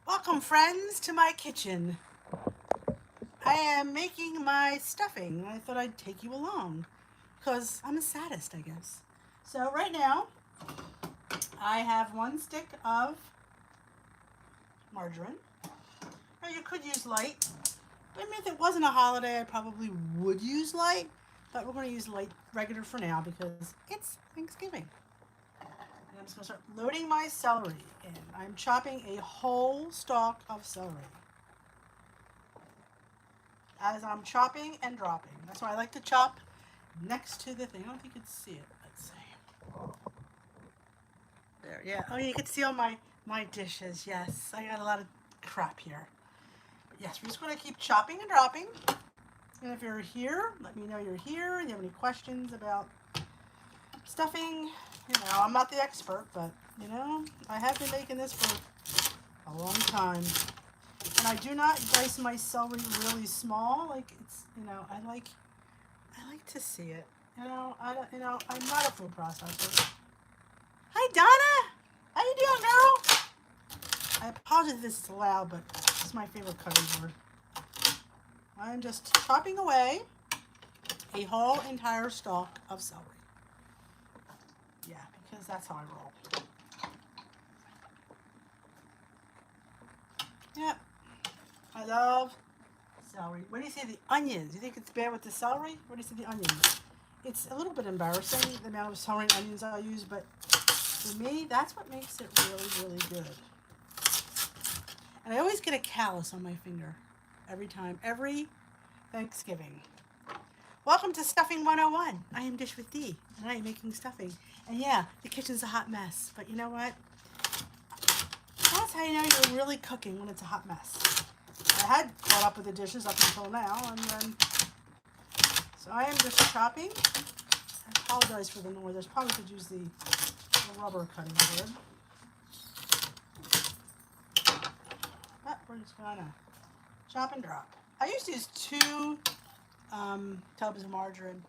Welcome, friends, to my kitchen. I am making my stuffing. I thought I'd take you along because I'm a sadist, I guess. So, right now, I have 1 stick of margarine. Now, you could use light, but I mean, if it wasn't a holiday, I probably would use light. But we're going to use light regular for now because it's Thanksgiving. And I'm just going to start loading my celery in. I'm chopping a whole stalk of celery as I'm chopping and dropping. That's why I like to chop next to the thing. I don't know if you can see it. Let's see. There, yeah. Oh, you can see all my dishes. Yes, I got a lot of crap here. But yes, we're just going to keep chopping and dropping. And if you're here, let me know you're here. If you have any questions about stuffing, I'm not the expert, but, I have been making this for a long time. And I do not dice my celery really small. Like it's, I like to see it. I'm not a food processor. Hi, Donna. How you doing, girl? I apologize if this is loud, but this is my favorite cutting board. I'm just chopping away a whole entire stalk of celery. Yeah, because that's how I roll. Yeah, I love celery. What do you say the onions? You think it's bad with the celery? What do you say the onions? It's a little bit embarrassing, the amount of celery and onions I use, but for me, that's what makes it really, really good. And I always get a callus on my finger every time, every Thanksgiving. Welcome to Stuffing 101. I am Dish with D, and I am making stuffing. And yeah, the kitchen's a hot mess, but you know what? That's how you know you're really cooking when it's a hot mess. I had caught up with the dishes up until now, and then so I am just chopping. I apologize for the noise. I probably could use the rubber cutting board. But we're just gonna chop and drop. I used to use 2 tubs of margarine.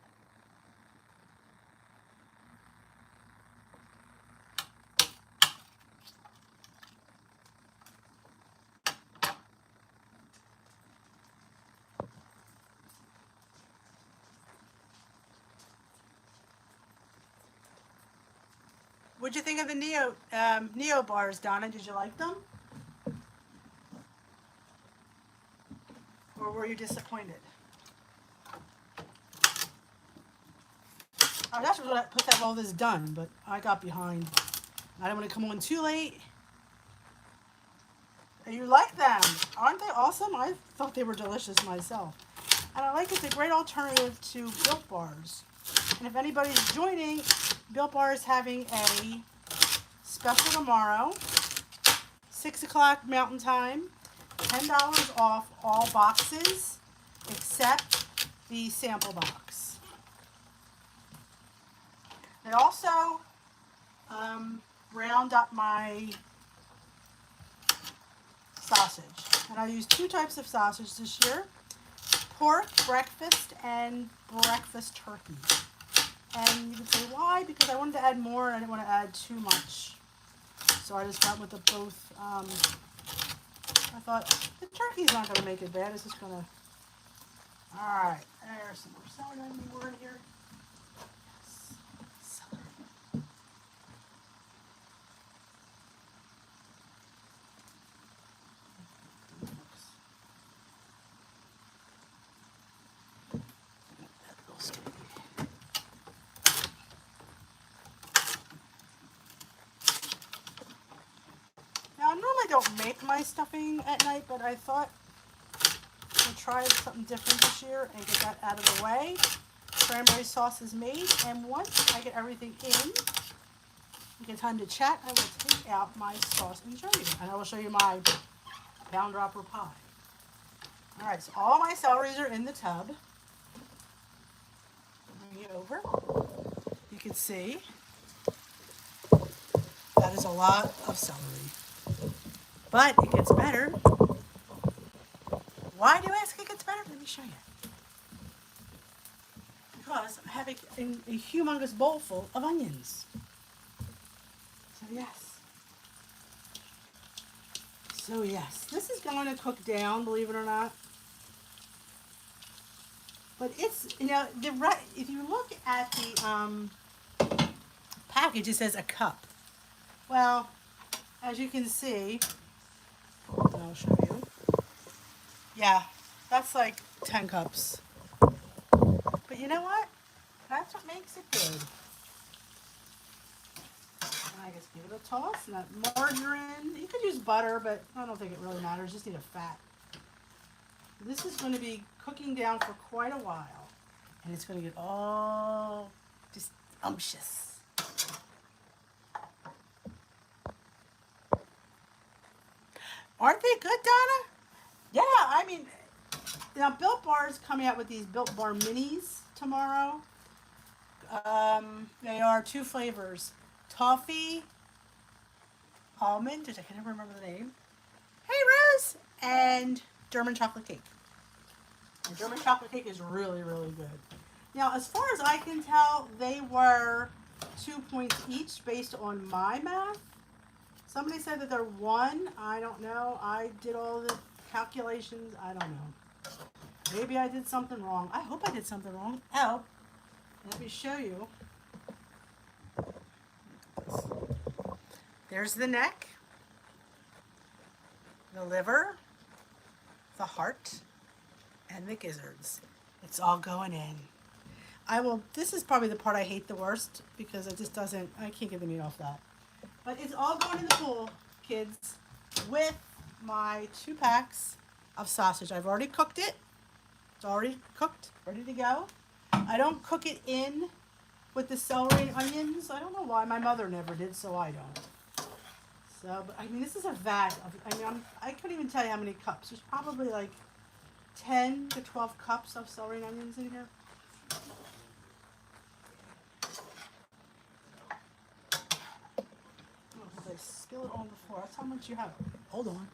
What'd you think of the Neo bars, Donna? Did you like them? Or were you disappointed? I was actually going to have all this done, but I got behind. I didn't want to come on too late. And you like them. Aren't they awesome? I thought they were delicious myself. And I like it's a great alternative to Built Bars. And if anybody's joining, Built Bar is having a special tomorrow, 6 o'clock Mountain Time, $10 off all boxes except the sample box. They also round up my sausage. And I use 2 types of sausage this year, pork breakfast and breakfast turkey. And you can say why? Because I wanted to add more and I didn't want to add too much. So I just went with the both. I thought the turkey's not going to make it bad. It's just going to. Alright, there's some more celery on the board here. Yes, celery. Now, I normally don't make my stuffing at night, but I thought I'd try something different this year and get that out of the way. Cranberry sauce is made, and once I get everything in, we get time to chat, I will take out my sauce and show you. And I will show you my pound dropper pie. Alright, so all my celeries are in the tub. Bring it over. You can see that is a lot of celery. But it gets better. Why do you ask it gets better? Let me show you. Because I'm having a humongous bowl full of onions. So yes. So yes, this is going to cook down, believe it or not. But it's, you know, if you look at the package, it says a cup. Well, as you can see, I'll show you. Yeah, that's like 10 cups. But you know what? That's what makes it good. And I just give it a toss. And that margarine, you could use butter, but I don't think it really matters. Just need a fat. This is going to be cooking down for quite a while. And it's going to get all just umptious. Aren't they good, Donna? Yeah, I mean, now Built Bar is coming out with these Built Bar minis tomorrow. They are 2 flavors. Toffee, almond, which I can never remember the name. Hey, Rose! And German chocolate cake. And German chocolate cake is really, really good. Now, as far as I can tell, they were 2 points each based on my math. Somebody said that they're 1. I don't know. I did all the calculations. I don't know. Maybe I did something wrong. I hope I did something wrong. Oh, let me show you. There's the neck, the liver, the heart, and the gizzards. It's all going in. This is probably the part I hate the worst because it just doesn't, I can't get the meat off that. But it's all going in the pool, kids, with my 2 packs of sausage. I've already cooked it. It's already cooked, ready to go. I don't cook it in with the celery and onions. I don't know why. My mother never did, so I don't. So, but I mean, this is a vat of, I couldn't even tell you how many cups. There's probably like 10 to 12 cups of celery and onions in here. I spill it on the floor. That's how much you have. Hold on.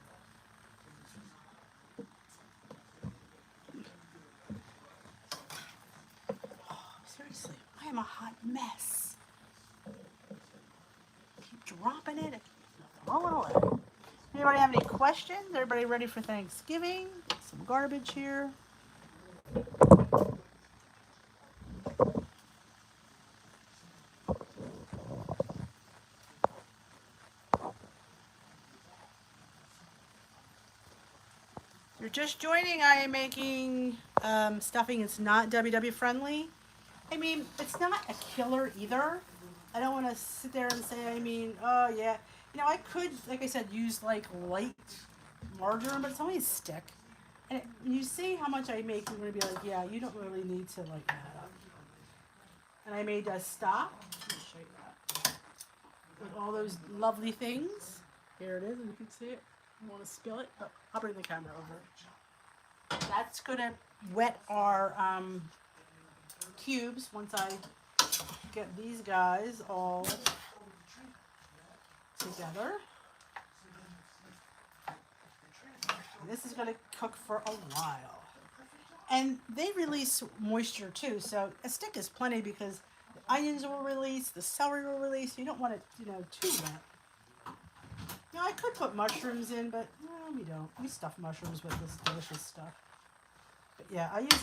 Oh, seriously, I am a hot mess. Keep dropping it. Throw it away. Anybody have any questions? Everybody ready for Thanksgiving? Some garbage here. You're just joining. I am making stuffing. It's not WW friendly. I mean, it's not a killer either. I don't want to sit there and say, oh yeah. You know, I could, like I said, use like light margarine, but it's only a stick. And you see how much I make, you're going to be like, yeah, you don't really need to like that up. And I made a stock. Let me show you that. With all those lovely things. Here it is, and you can see it. I want to spill it, but I'll bring the camera over. That's going to wet our cubes once I get these guys all together. And this is going to cook for a while. And they release moisture too, so a stick is plenty because the onions will release, the celery will release. You don't want it, too wet. Now, I could put mushrooms in, but no, we don't. We stuff mushrooms with this delicious stuff. But yeah, I use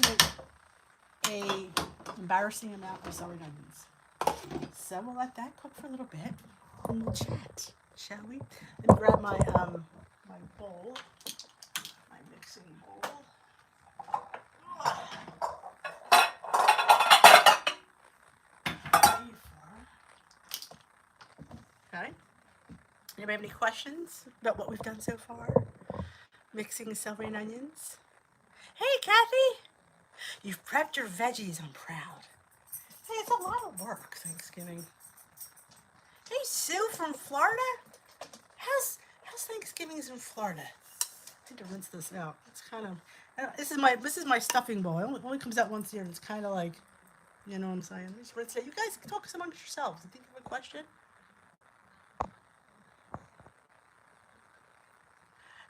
a embarrassing amount of celery and onions. So we'll let that cook for a little bit, and we'll chat, shall we? Let me grab my my bowl, my mixing bowl. Okay. Anybody have any questions about what we've done so far? Mixing celery and onions. Hey, Kathy! You've prepped your veggies. I'm proud. Hey, it's a lot of work, Thanksgiving. Hey, Sue from Florida? How's Thanksgiving's in Florida? I need to rinse this out. It's kind of, this is my stuffing bowl. It only comes out once a year, and it's kind of like, you know what I'm saying? Just rinse it. You guys talk amongst yourselves. I think you have a question.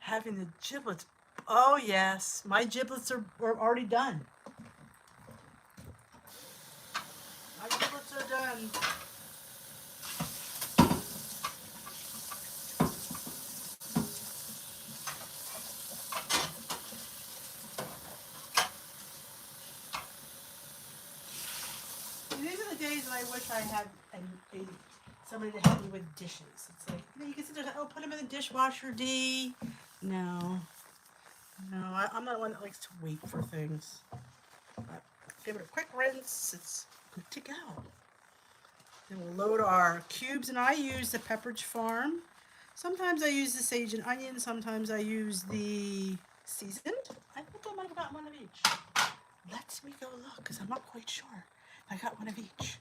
Having the giblets. Oh yes, my giblets are already done. My giblets are done. wish I had somebody to help me with dishes. It's like, you can sit there and say, oh, put them in the dishwasher, D. No. No, I'm not one that likes to wait for things. But give it a quick rinse. It's good to go. Then we'll load our cubes, and I use the Pepperidge Farm. Sometimes I use the sage and onion. Sometimes I use the seasoned. I think I might have gotten one of each. Let me go look, because I'm not quite sure. I got one of each.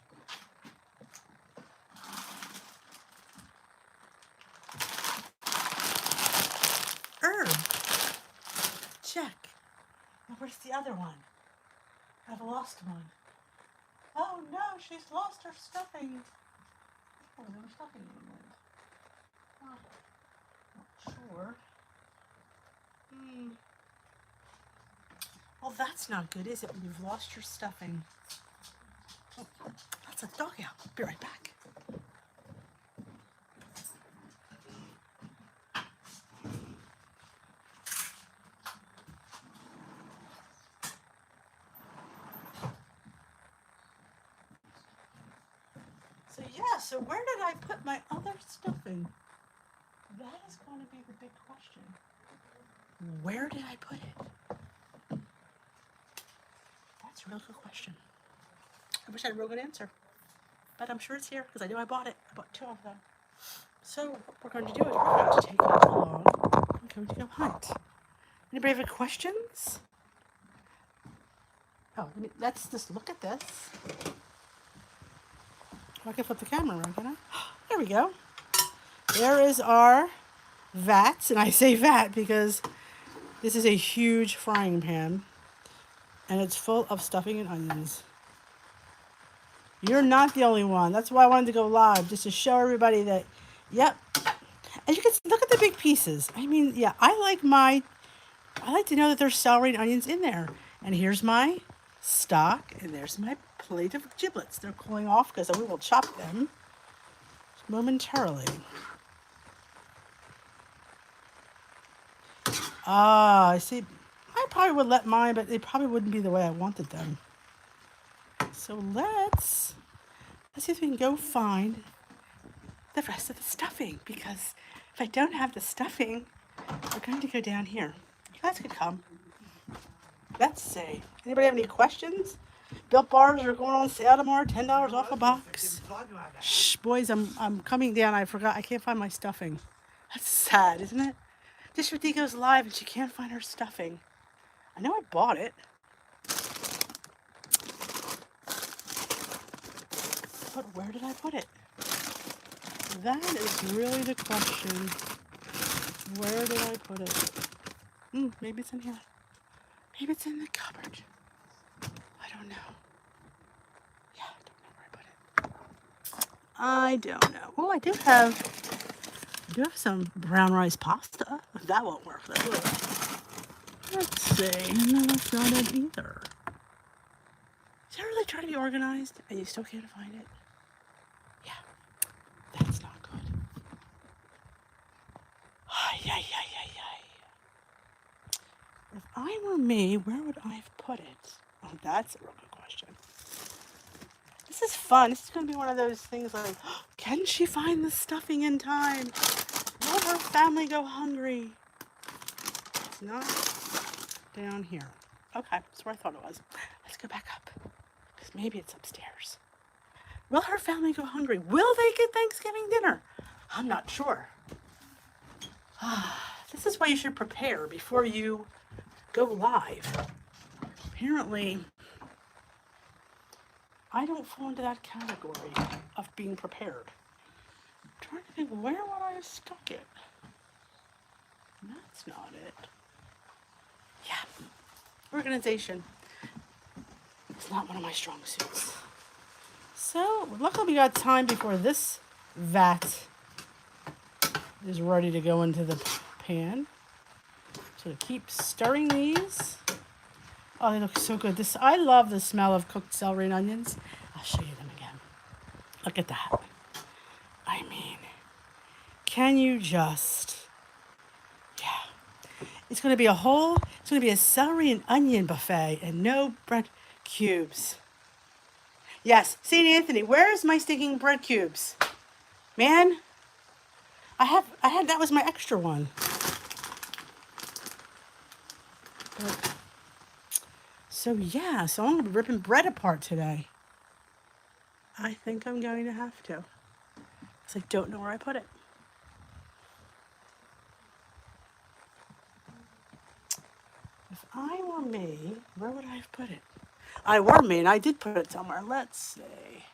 Herb. Check. Now, where's the other one? I've lost one. Oh no, she's lost her stuffing. Oh, no stuffing anymore. Oh, not sure. Well, that's not good, is it, when you've lost your stuffing? Oh, that's a dog out. I'll be right back. So yeah, so where did I put my other stuffing? That is going to be the big question. Where did I put it? That's a real good question. I wish I had a real good answer. But I'm sure it's here because I know I bought it. I bought 2 of them. So what we're going to do is we're going to take it along. I'm going to go hunt. Anybody have any questions? Oh, let's just look at this. I can flip the camera around, can I? There we go. There is our vat, and I say vat because this is a huge frying pan, and it's full of stuffing and onions. You're not the only one. That's why I wanted to go live, just to show everybody that, yep. And you can look at the big pieces. I mean, yeah, I like to know that there's celery and onions in there. And here's my stock, and there's my plate of giblets. They're cooling off because we will chop them momentarily. Ah, I see. I probably would let mine, but they probably wouldn't be the way I wanted them. So let's see if we can go find the rest of the stuffing, because if I don't have the stuffing, we're going to go down here. You guys could come. Let's see. Anybody have any questions? Built bars are going on sale tomorrow, $10 off a box. Shh, boys, I'm coming down. I forgot. I can't find my stuffing. That's sad, isn't it? Dish with D goes live and she can't find her stuffing. I know I bought it. But where did I put it? That is really the question. Where did I put it? Maybe it's in here. Maybe it's in the cupboard. I don't know. Yeah, I don't know where I put it. I don't know. Oh, I do have some brown rice pasta. That won't work though, will it? Let's see. No, that's not it either. Is that really trying to be organized and you still can't find it? Yeah, that's not good. Ay. If I were me, where would I have put it? Oh, that's a real good question. This is fun. This is going to be one of those things like, can she find the stuffing in time? Will her family go hungry? It's not down here. Okay, that's where I thought it was. Let's go back up, because maybe it's upstairs. Will her family go hungry? Will they get Thanksgiving dinner? I'm not sure. This is why you should prepare before you go live. Apparently, I don't fall into that category of being prepared. I'm trying to think, where would I have stuck it? That's not it. Yeah, organization. It's not one of my strong suits. So, luckily we got time before this vat is ready to go into the pan. So keep stirring these. Oh, they look so good. I love the smell of cooked celery and onions. I'll show you them again. Look at that. I mean, can you just, yeah. It's going to be a celery and onion buffet and no bread cubes. Yes, St. Anthony, where's my stinking bread cubes? Man, that was my extra one. But, so yeah, so I'm gonna be ripping bread apart today. I think I'm going to have to. Because I don't know where I put it. If I were me, where would I have put it? I were me and I did put it somewhere. Let's see.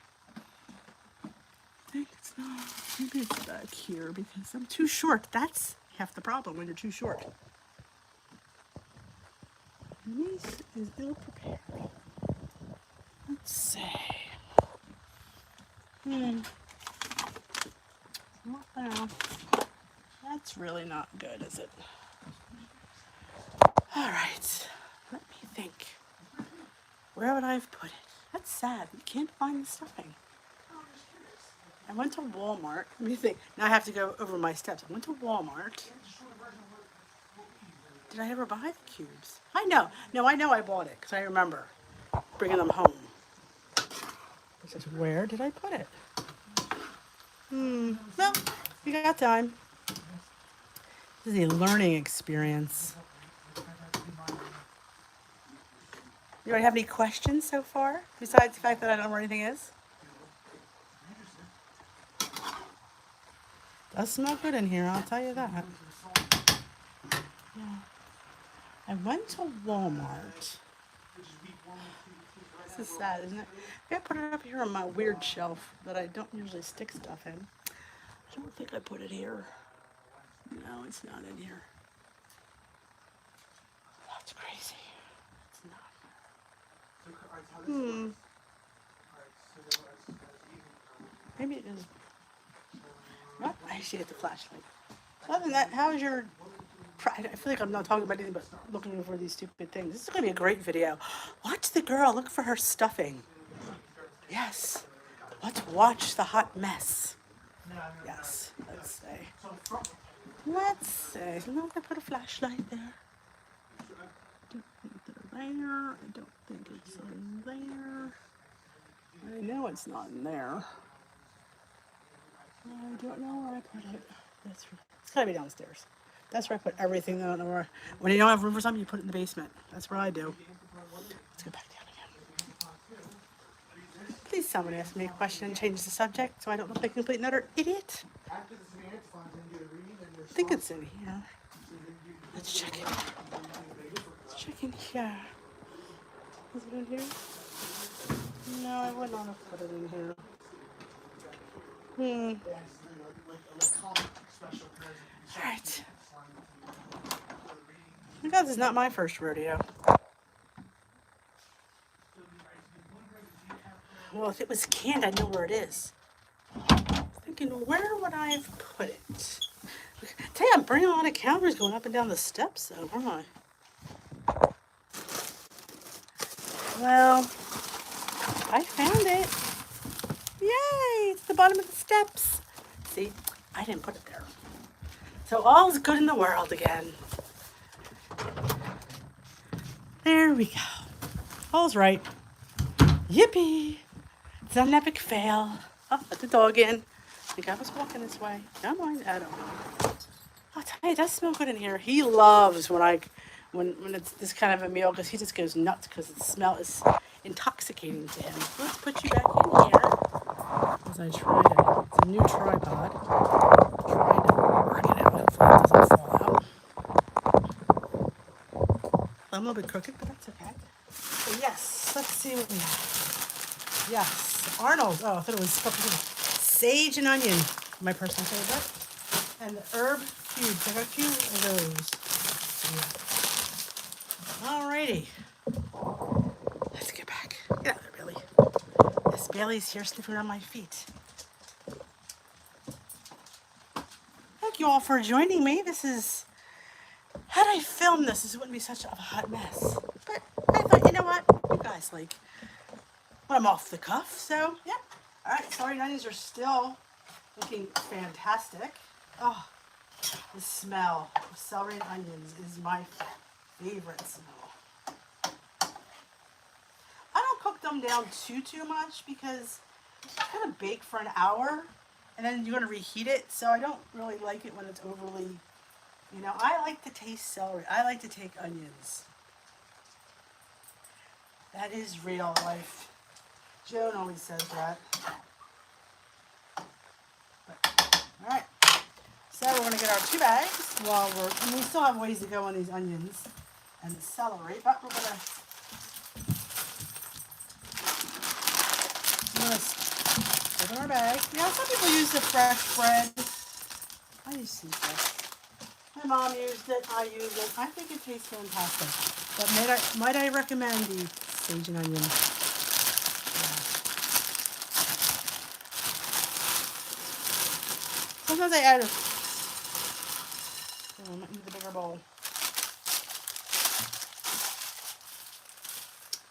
I think it's not, maybe it's back here because I'm too short. That's half the problem when you're too short. Niece is ill prepared. Let's see. Not there. That's really not good, is it? All right. Let me think. Where would I have put it? That's sad. You can't find the stuffing. I went to Walmart. Let me think. Now I have to go over my steps. I went to Walmart. Did I ever buy the cubes? I know. No, I know I bought it because I remember bringing them home. It says, where did I put it? Well, you got time. This is a learning experience. You don't have any questions so far? Besides the fact that I don't know where anything is? Does smell good in here, I'll tell you that. Yeah. I went to Walmart. This is sad, isn't it? I gotta put it up here on my weird shelf that I don't usually stick stuff in. I don't think I put it here. No, it's not in here. That's crazy. It's not. Maybe it is. What? I should get the flashlight. Other than that, how is your... I feel like I'm not talking about anything but looking for these stupid things. This is going to be a great video. Watch the girl. Look for her stuffing. Yes. Let's watch the hot mess. Yes. Let's see. Let's see. I'm going to put a flashlight there. I don't think they're there. I don't think it's in there. I know it's not in there. I don't know where I put it. It's got to be downstairs. That's where I put everything. I don't know where. When you don't have room for something, you put it in the basement. That's what I do. Let's go back down again. Please someone ask me a question and change the subject so I don't look like a complete and utter idiot. I think it's in here. Let's check it. Let's check in here. Is it in here? No, I would not have put it in here. Alright. Because this is not my first rodeo. Well, if it was canned, I know where it is. I'm thinking, where would I have put it? Tell you, I'm bringing a lot of calories going up and down the steps, though, aren't I? Well, I found it. Yay! It's the bottom of the steps. See, I didn't put it there. So all's good in the world again. There we go. All's right. Yippee! It's not an epic fail. Oh, let the dog in. I think I was walking this way. Come on, I don't know. I'll tell you, it does smell good in here. He loves when it's this kind of a meal because he just goes nuts because the smell is intoxicating to him. Let's put you back in here as I try to. It's a new tripod. Try to work it out. Hopefully it doesn't fall out. I'm a little bit crooked, but that's okay. So yes, let's see what we have. Yes, Arnold. Oh, I thought it was sage and onion, my personal favorite. And the herb cubes. I got a few of those. Yeah. Alrighty. Let's get back. Get out there, Billy. Yes, Bailey's here sniffing around my feet. Thank you all for joining me. Had I filmed this wouldn't be such a hot mess. But I thought, you know what? You guys like when I'm off the cuff. So, yeah. Alright, celery and onions are still looking fantastic. Oh, the smell of celery and onions is my favorite smell. I don't cook them down too much because it's going to bake for an hour and then you're going to reheat it. So I don't really like it when it's overly, you know, I like to taste celery. I like to take onions. That is real life. Joan always says that. All right. So we're going to get our 2 bags while and we still have ways to go on these onions and the celery, but we're going to put in our bag. Yeah, some people use the fresh bread. I use some fresh. My mom used it. I use it. I think it tastes fantastic. But might I recommend the sage and onion? Yeah. Sometimes I add into the bigger bowl.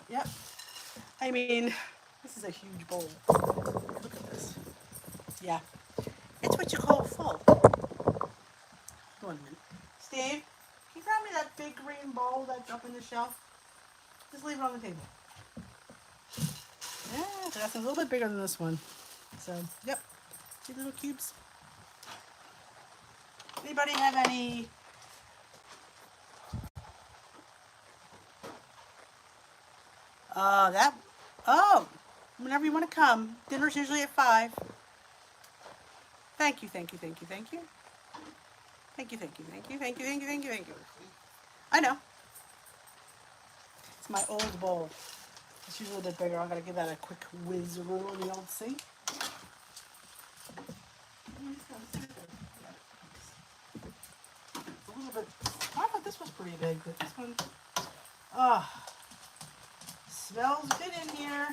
Yep. I mean, this is a huge bowl. Look at this. Yeah. It's what you call full. Hold on a minute. Steve, can you grab me that big green bowl that's up in the shelf? Just leave it on the table. Yeah, that's a little bit bigger than this one. So, yep. See the little cubes? Anybody have any whenever you want to come. Dinner's usually at 5. Thank you. Thank you. I know. It's my old bowl. It's usually a bit bigger. I'm going to give that a quick whiz roll in the old sink. It's a little bit, I thought this was pretty big, but this one, smells good in here.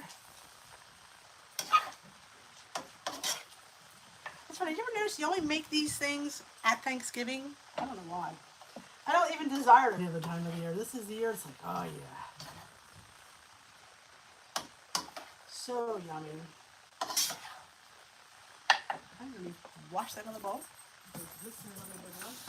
It's funny, did you ever notice you only make these things at Thanksgiving? I don't know why. I don't even desire it any other time of the year. This is the year, it's like, oh yeah. So yummy. I'm going to wash that on the bowl. This is a little bit else.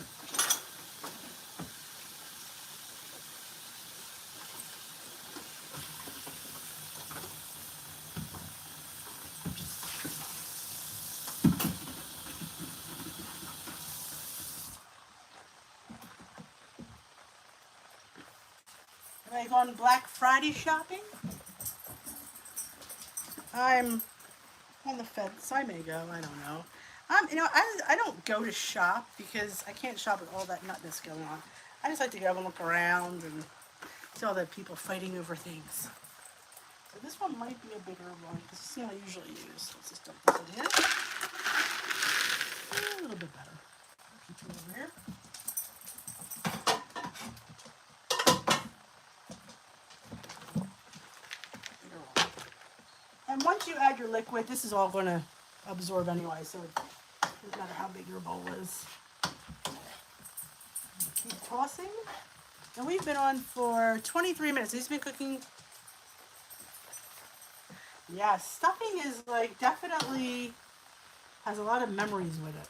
Have I gone Black Friday shopping? I'm on the fence. I may go. I don't know. You know, I don't go to shop because I can't shop with all that nutness going on. I just like to go and look around and see all the people fighting over things. So this one might be a bigger one because it's the one I usually use. Let's just dump this in here. A little bit better. Keep it over here. And once you add your liquid, this is all going to absorb anyway, so it doesn't matter how big your bowl is. Keep tossing. And we've been on for 23 minutes. He's been cooking. Yeah, stuffing is like definitely has a lot of memories with it.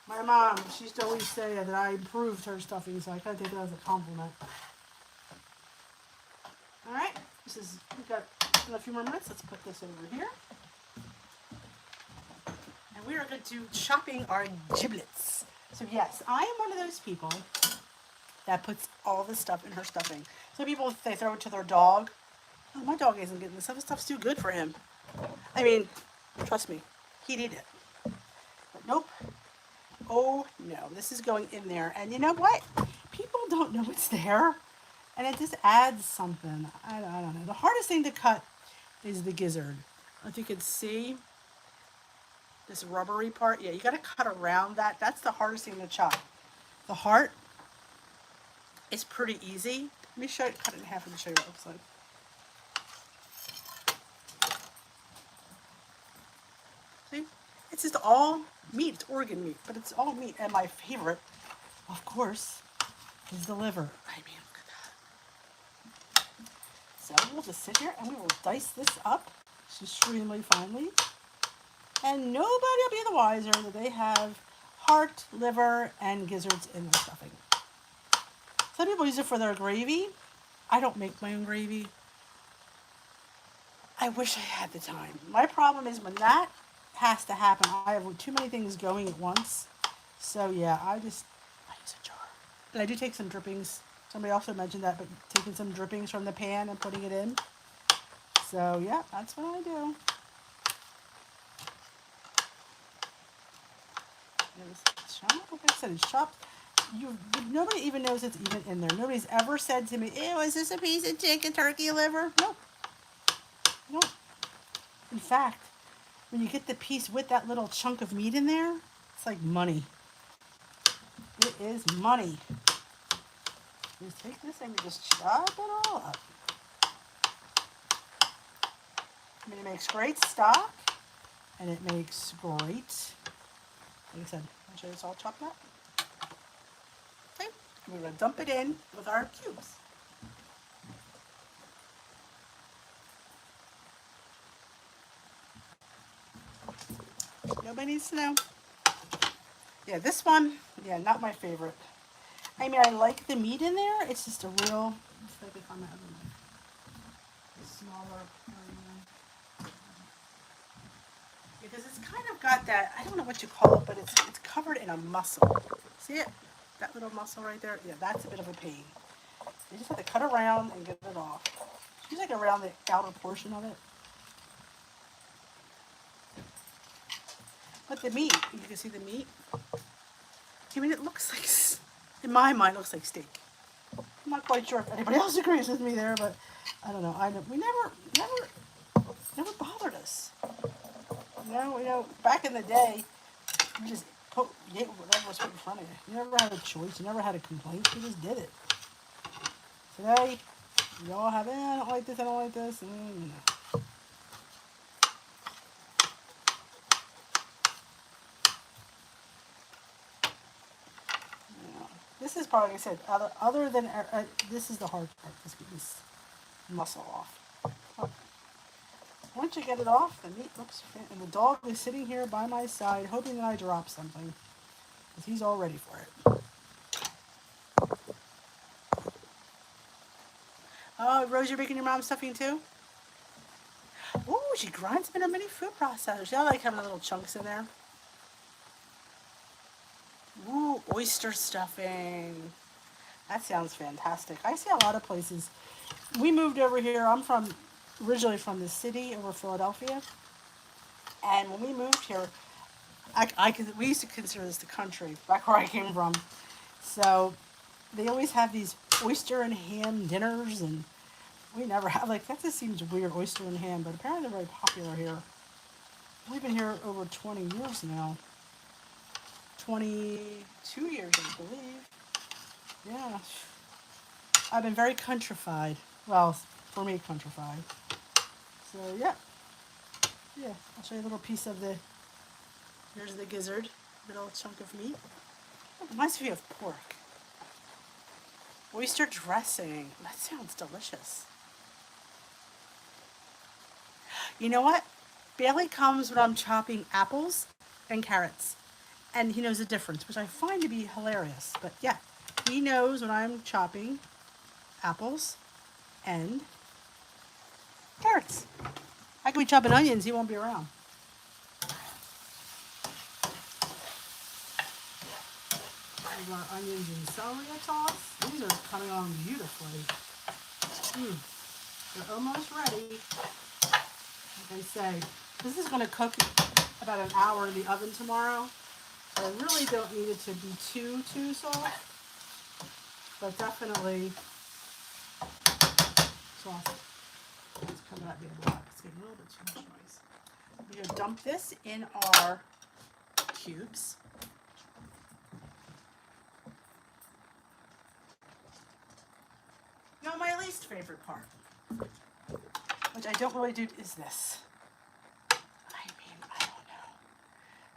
My mom, she used to always say that I improved her stuffing, so I kind of take it as a compliment. All right. We've got a few more minutes. Let's put this over here. And we are going to chopping our giblets. So yes, I am one of those people that puts all the stuff in her stuffing. Some people, they throw it to their dog. Oh, my dog isn't getting this stuff. This stuff's too good for him. I mean, trust me, he'd eat it. But nope. Oh no, this is going in there. And you know what? People don't know it's there. And it just adds something. I don't know. The hardest thing to cut is the gizzard. If you can see this rubbery part, yeah, you got to cut around that. That's the hardest thing to chop. The heart is pretty easy. Let me show you, cut it in half and show you what it looks like. See? It's just all meat. It's organ meat, but it's all meat. And my favorite, of course, is the liver. I mean, so we'll just sit here and we will dice this up extremely finely. And nobody will be the wiser that they have heart, liver, and gizzards in their stuffing. Some people use it for their gravy. I don't make my own gravy. I wish I had the time. My problem is when that has to happen, I have too many things going at once. So yeah, I use a jar. And I do take some drippings. Somebody also mentioned that, but taking some drippings from the pan and putting it in. So yeah, that's what I do. Like I said, it's chopped. Nobody even knows it's even in there. Nobody's ever said to me, "Ew, is this a piece of chicken turkey liver?" No, no. In fact, when you get the piece with that little chunk of meat in there, it's like money. It is money. Just take this and you just chop it all up. I mean, it makes great stock, and it makes great, like I said, I'll show you this all chopped up. Okay, we're going to dump it in with our cubes. Nobody needs to know. Yeah, this one, yeah, not my favorite. I mean, I like the meat in there. It's just a real, let's see if I can find my other one. Smaller. Because it's kind of got that, I don't know what you call it, but it's covered in a muscle. See it? That little muscle right there? Yeah, that's a bit of a pain. You just have to cut around and get it off. Just like around the outer portion of it. But the meat, you can see the meat. I mean, it looks like, in my mind, it looks like steak. I'm not quite sure if anybody else agrees with me there, but I don't know. We never bothered us. Back in the day, you just ate whatever was put in front of you. You never had a choice. You never had a complaint. You just did it. Today, we all have, I don't like this, I don't like this. This is probably, like I said, other than, this is the hard part, this muscle off. Once you get it off, the meat looks, and the dog is sitting here by my side, hoping that I drop something, because he's all ready for it. Oh, Rose, you're making your mom stuffing too? Ooh, she grinds them in a mini food processor. See, I like having the little chunks in there. Ooh, oyster stuffing. That sounds fantastic. I see a lot of places. We moved over here. I'm originally from the city over Philadelphia. And when we moved here, we used to consider this the country, back where I came from. So they always have these oyster and ham dinners, and we never have, like, that just seems weird, oyster and ham, but apparently they're very popular here. We've been here over 20 years now. 22 years, I believe. Yeah. I've been very countrified. Well, for me, countrified. So, yeah. Yeah, I'll show you a little piece of here's the gizzard, little chunk of meat. It reminds me of pork. Oyster dressing. That sounds delicious. You know what? Bailey comes when I'm chopping apples and carrots. And he knows the difference, which I find to be hilarious. But yeah, he knows when I'm chopping apples and carrots. I could be chopping onions, he won't be around. We've got onions and celery sauce. These are coming on beautifully. They're almost ready. Like I say, this is going to cook about an hour in the oven tomorrow. So I really don't need it to be too soft, but definitely soft. It's coming out the other. It's getting a little bit too much noise. We're going to dump this in our cubes. Now my least favorite part, which I don't really do, is this. I don't know.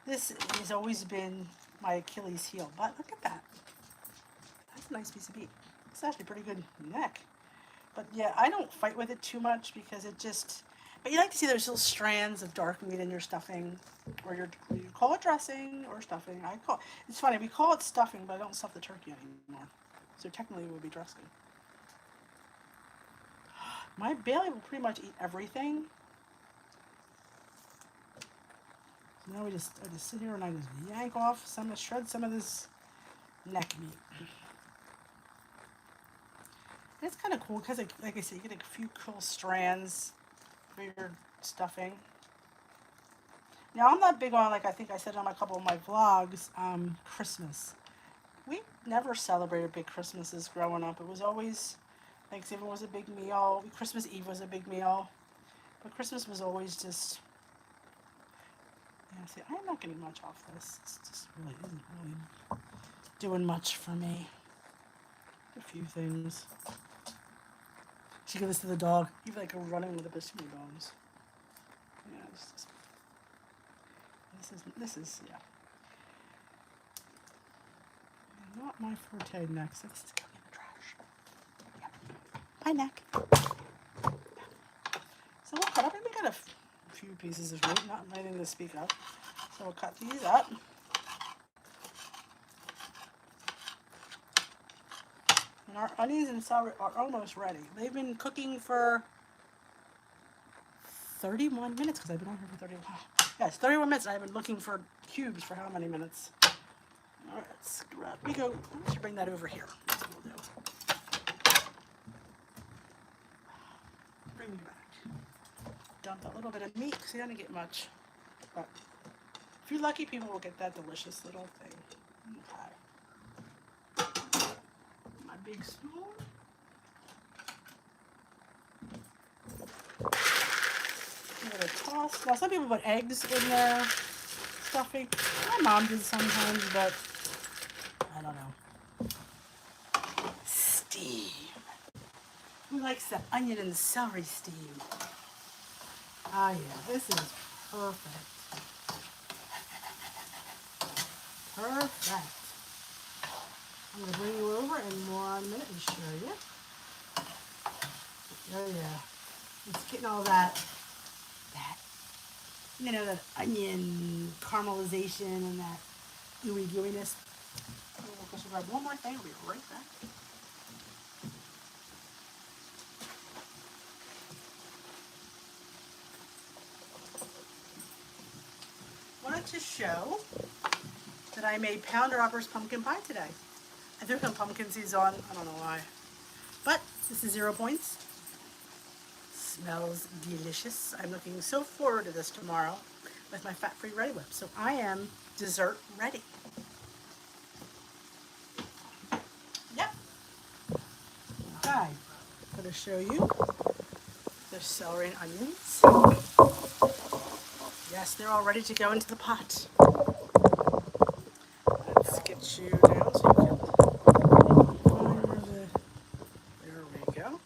This has always been my Achilles heel, but look at that. That's a nice piece of meat. It's actually pretty good neck. But yeah, I don't fight with it too much because it just, but you like to see those little strands of dark meat in your stuffing, or you call it dressing or stuffing. It's funny, we call it stuffing, but I don't stuff the turkey anymore. So technically it would be dressing. My Bailey will pretty much eat everything. So now I just sit here and I just yank off shred some of this neck meat. And it's kind of cool because, like I said, you get a few cool strands for your stuffing. Now, I'm not big on, like I think I said on a couple of my vlogs, Christmas. We never celebrated big Christmases growing up. It was always, Thanksgiving was a big meal. Christmas Eve was a big meal. But Christmas was always just, yeah, see, I'm not getting much off this. It's just really isn't really doing much for me. A few things. She give this to the dog. You feel like you're running with a bit too many bones. Yeah, this is, yeah. Not my forte next. Let's go in the trash. Yep. Hi, neck. So we'll cut up. We got a few pieces of meat, not anything to speak of. So we'll cut these up. And our onions and celery are almost ready. They've been cooking for 31 minutes because I've been on here for 31. Yes, 31 minutes. I've been looking for cubes for how many minutes? All right, let's grab. We go. I should bring that over here. That's what we'll do. Bring me back. Dump a little bit of meat because you don't get much. But a few lucky people will get that delicious little thing. Okay. My big spoon. Give it a toss. Now, some people put eggs in their stuffing. My mom did sometimes, but I don't know. Steam. Who likes the onion and celery steam? Ah, yeah, this is perfect. Perfect. I'm going to bring you over in 1 minute and show you. Oh, yeah. It's getting all that, you know, that onion caramelization and that gooey-gooiness. I'll grab one more thing. I'll be right back. Wanted to show that I made Pound Robber's pumpkin pie today. I threw some pumpkin seeds on. I don't know why. But this is 0 points. Smells delicious. I'm looking so forward to this tomorrow with my fat-free Ready Whip. So I am dessert ready. Yep. Okay. I'm going to show you the celery and onions. Yes, they're all ready to go into the pot. Let's get you down so you can find there we go.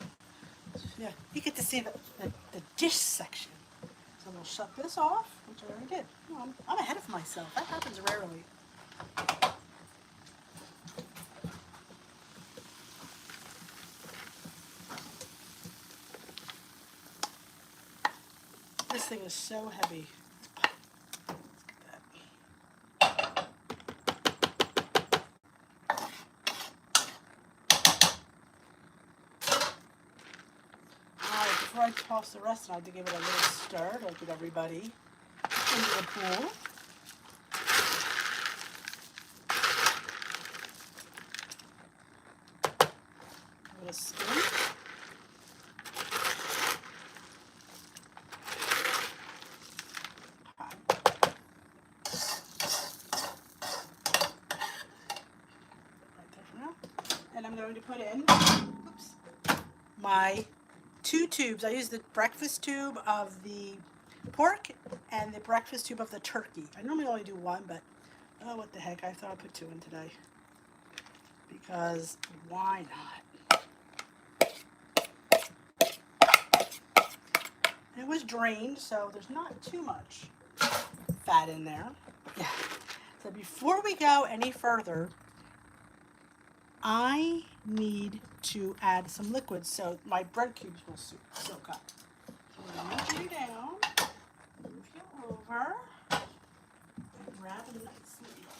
Yeah, you get to see the dish section. So I'm going to shut this off, which I already did. I'm ahead of myself. That happens rarely. This thing is so heavy. Before I toss the rest, I have to give it a little stir to get everybody into the pool. Give it a spin. Right there for now. And I'm going to put in my 2 tubes. I use the breakfast tube of the pork and the breakfast tube of the turkey. I normally only do 1, but oh, what the heck. I thought I'd put 2 in today. Because why not? And it was drained, so there's not too much fat in there. Yeah. So before we go any further, I need to add some liquid so my bread cubes will soak up. So I'm going to move you down, move you over, and grab a nice ladle.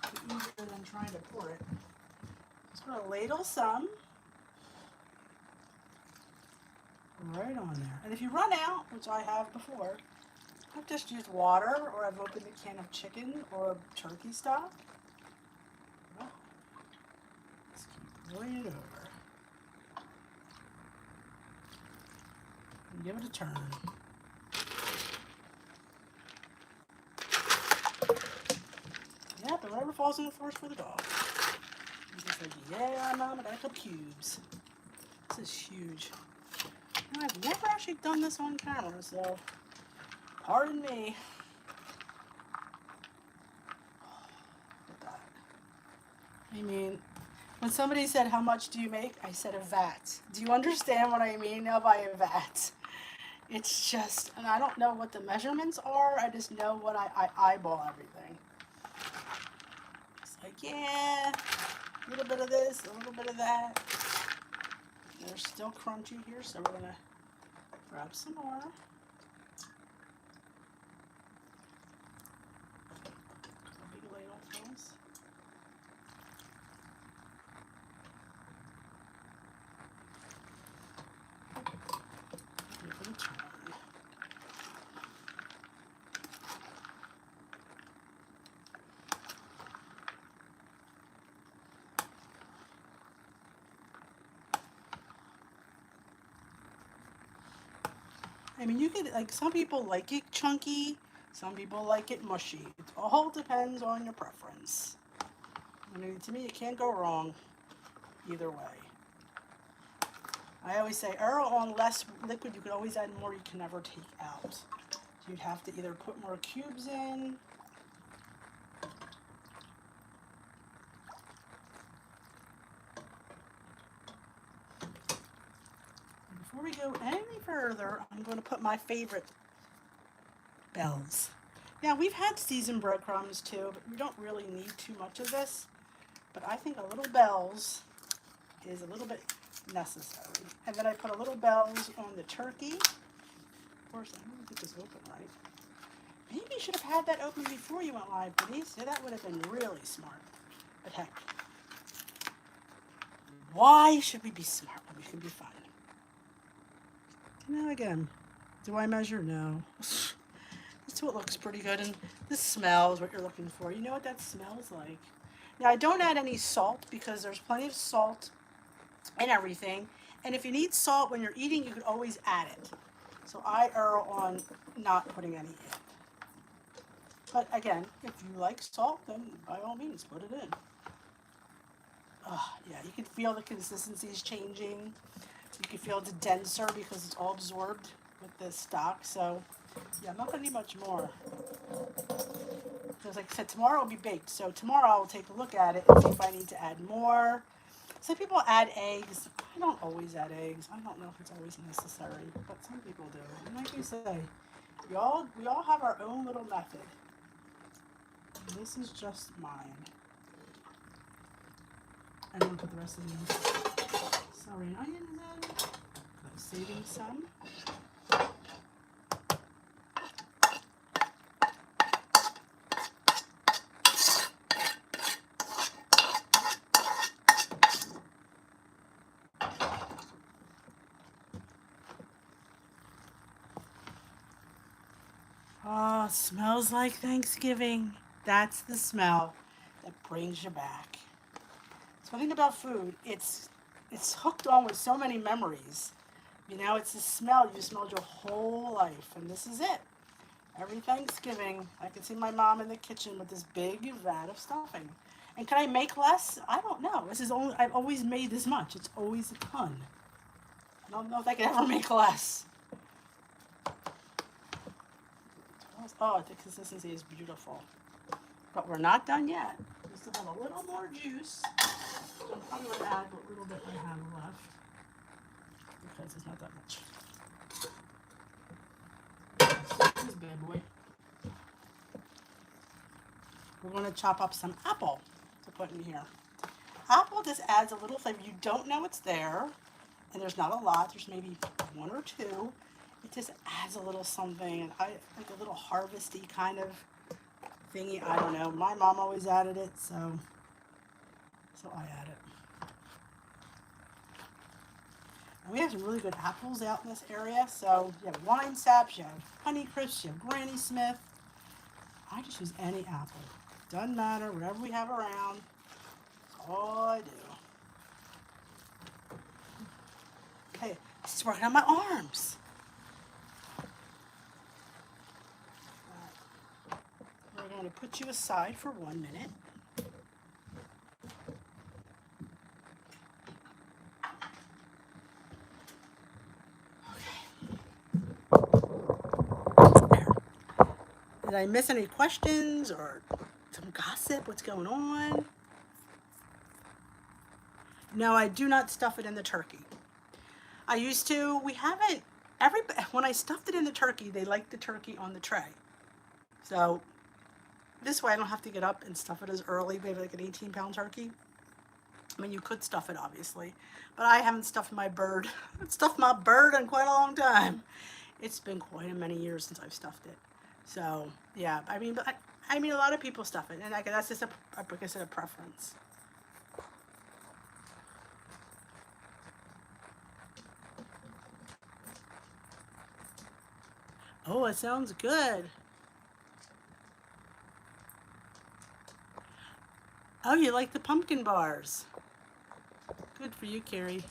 It's easier than trying to pour it. Just going to ladle some. right on there. And if you run out, which I have before, I've just used water, or I've opened a can of chicken or turkey stock. Well, let's keep rolling it over. And give it a turn. Yeah, but whatever falls in the first for the dog. I'm just like, yeah, Mom, I got a couple cubes. This is huge. Now, I've never actually done this on camera, so pardon me. Look at that. I mean, when somebody said, how much do you make? I said a vat. Do you understand what I mean now by a vat? It's just, and I don't know what the measurements are. I just know what I eyeball everything. It's like, yeah, a little bit of this, a little bit of that. They're still crunchy here, so we're gonna grab some more. Big ladle fills. Give it a turn. I mean, you could, like, some people like it chunky, some people like it mushy. It all depends on your preference. I mean, to me, you can't go wrong either way. I always say, err on less liquid. You could always add more you can never take out. So you'd have to either put more cubes in, before we go any further, I'm going to put my favorite bells. Now, we've had seasoned breadcrumbs too, but we don't really need too much of this. But I think a little bells is a little bit necessary. And then I put a little bells on the turkey. Of course, I'm going to get this open right. Maybe you should have had that open before you went live, Denise. Yeah, that would have been really smart. But heck, why should we be smart when we can be fun? Now again, do I measure? No. This one looks pretty good, and this smells what you're looking for. You know what that smells like. Now, I don't add any salt because there's plenty of salt in everything. And if you need salt when you're eating, you could always add it. So I err on not putting any in. But again, if you like salt, then by all means, put it in. Yeah, you can feel the consistency is changing. You can feel it's denser because it's all absorbed with the stock. So yeah, I'm not going to need much more. Because like I said, tomorrow will be baked. So tomorrow I'll take a look at it and see if I need to add more. Some people add eggs. I don't always add eggs. I don't know if it's always necessary, but some people do. And like you say, we all have our own little method. This is just mine. I'm going to put the rest of these celery and onions in. I'm saving some. Oh, smells like Thanksgiving. That's the smell that brings you back. So one thing about food, it's hooked on with so many memories. You know, it's the smell you smelled your whole life, and this is it. Every Thanksgiving, I can see my mom in the kitchen with this big vat of stuffing. And can I make less? I don't know. I've always made this much. It's always a ton. I don't know if I could ever make less. Oh, the consistency is beautiful. But we're not done yet. We still have a little more juice. I'm probably going to add what little bit I have left. Because it's not that much. This bad boy. We're going to chop up some apple to put in here. Apple just adds a little flavor. You don't know it's there. And there's not a lot. There's maybe one or two. It just adds a little something, and I like a little harvesty kind of thingy. I don't know. My mom always added it, so I add it. And we have some really good apples out in this area. So you have wine saps, you have honey crisps, you have Granny Smith. I just use any apple. Doesn't matter, whatever we have around. That's all I do. Okay, this is working on my arms. We're going to put you aside for 1 minute. Did I miss any questions or some gossip? What's going on? No, I do not stuff it in the turkey. I used to. We haven't. When I stuffed it in the turkey, they like the turkey on the tray. So this way I don't have to get up and stuff it as early, maybe like an 18-pound turkey. I mean, you could stuff it, obviously. But I haven't stuffed my bird. I haven't stuffed my bird in quite a long time. It's been quite a many years since I've stuffed it. So, yeah, I mean, a lot of people stuff it, and that's just like I said, a preference. Oh, it sounds good. Oh, you like the pumpkin bars. Good for you, Carrie.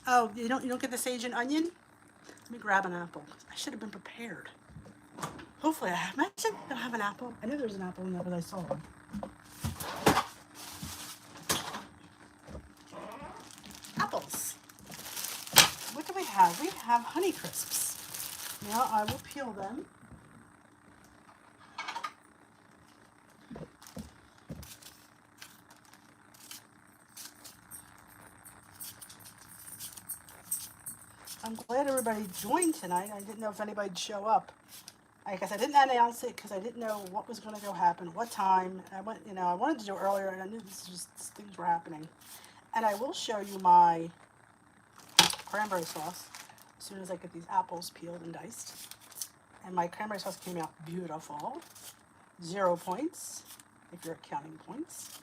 Oh, you don't get the sage and onion? Let me grab an apple. I should have been prepared. Hopefully I have. Imagine I have an apple. I knew there was an apple in there, but I saw one. Apples. What do we have? We have Honey Crisps. Now I will peel them. I'm glad everybody joined tonight. I didn't know if anybody'd show up. I guess I didn't announce it because I didn't know what was going to go happen, what time. I wanted to do it earlier, and I knew things were happening. And I will show you my cranberry sauce as soon as I get these apples peeled and diced. And my cranberry sauce came out beautiful. 0 points, if you're counting points.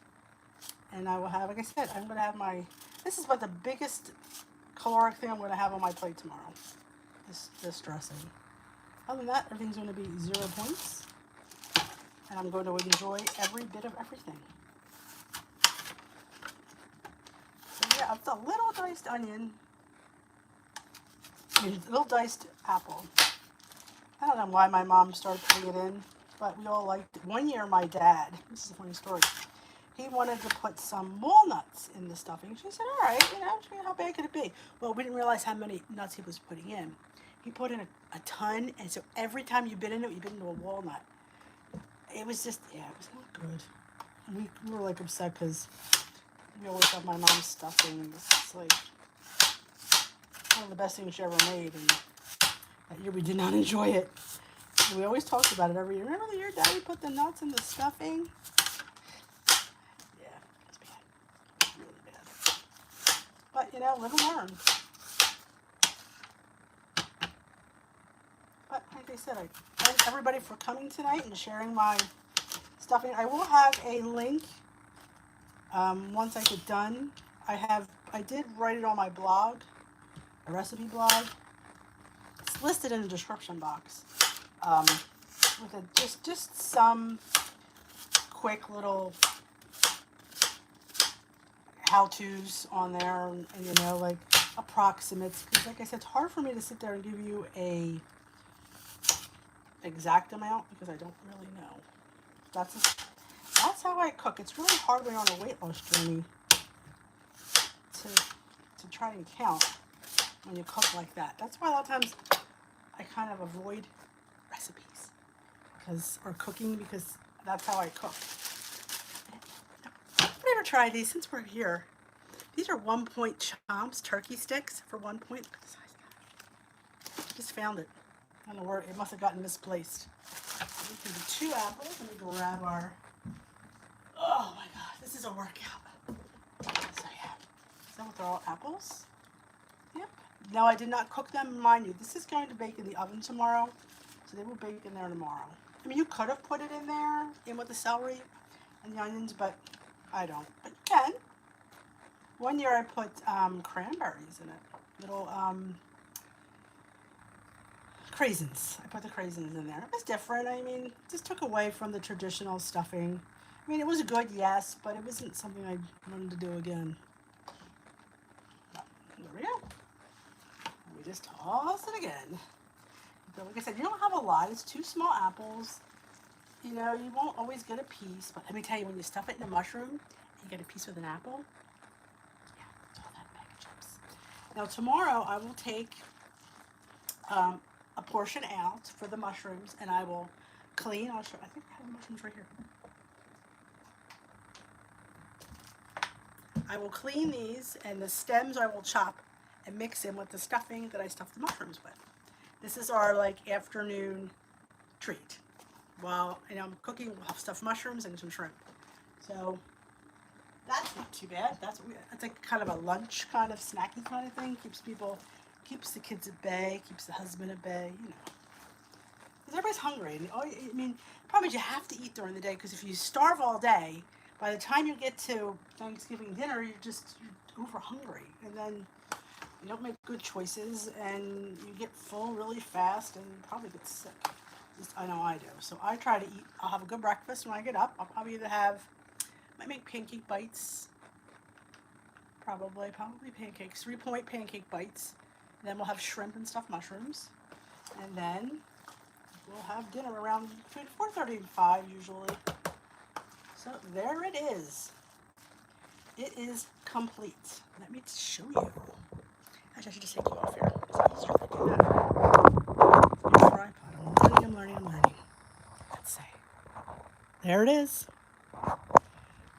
And I will have, like I said, I'm going to have this is about the biggest caloric thing I'm going to have on my plate tomorrow. This dressing. Other than that, everything's going to be 0 points. And I'm going to enjoy every bit of everything. So yeah, it's a little diced onion. A little diced apple. I don't know why my mom started putting it in, but we all liked it. One year, my dad, this is a funny story, he wanted to put some walnuts in the stuffing. She said, all right, how bad could it be? Well, we didn't realize how many nuts he was putting in. He put in a ton, and so every time you bit into it, you bit into a walnut. It was just, it was not good. And we were like upset because we always have my mom's stuffing, and it's like one of the best things she ever made, and that year we did not enjoy it. And we always talked about it every year. Remember the year Daddy put the nuts in the stuffing? Yeah, it's bad. It's really bad. But, live and learn. But like I said, I thank everybody for coming tonight and sharing my stuffing. I will have a link once I get done. I did write it on my blog, a recipe blog. It's listed in the description box with just some quick little how-tos on there, and like approximates. Because like I said, it's hard for me to sit there and give you a exact amount because I don't really know. That's how I cook. It's really hard when you're on a weight loss journey to try and count when you cook like that. That's why a lot of times I kind of avoid recipes or cooking because that's how I cook. I've never tried these since we're here. These are 1 point chomps, turkey sticks for 1 point. Look at the size of that. I just found it. I don't know where it must have gotten misplaced. We can do 2 apples. Let me grab our. Oh my God, this is a workout. So yeah, is that what they're all apples? Yep. No, I did not cook them. Mind you, this is going to bake in the oven tomorrow, so they will bake in there tomorrow. I mean, you could have put it in there with the celery, and the onions, but I don't. But you can. One year I put cranberries in it. Little craisins. I put the craisins in there. It was different. I mean, it just took away from the traditional stuffing. I mean, it was good, yes, but it wasn't something I wanted to do again. There we go. And we just toss it again. But like I said, you don't have a lot. It's 2 small apples. You know, you won't always get a piece, but let me tell you, when you stuff it in a mushroom, you get a piece with an apple. Yeah, it's all that bag of chips. Now tomorrow I will take a portion out for the mushrooms, and I will clean. I'll show. I think I have the mushrooms right here. I will clean these, and the stems I will chop and mix in with the stuffing that I stuffed the mushrooms with. This is our like afternoon treat. While I'm cooking, we'll have stuffed mushrooms and some shrimp. So that's not too bad. That's like kind of a lunch kind of snacky kind of thing. Keeps the kids at bay, keeps the husband at bay, you know. Because everybody's hungry. And I mean, the problem is you have to eat during the day, because if you starve all day, by the time you get to Thanksgiving dinner, you're over hungry. And then you don't make good choices, and you get full really fast and probably get sick. At least I know I do. So I try to eat. I'll have a good breakfast when I get up. I'll probably might make pancake bites. Probably pancakes. 3-point pancake bites. And then we'll have shrimp and stuffed mushrooms. And then we'll have dinner around between 4:30 and 5 usually. So there it is. It is complete. Let me show you. Actually, I should just take you off here. It's easier to do that. Tripod. I'm learning. Let's see. There it is.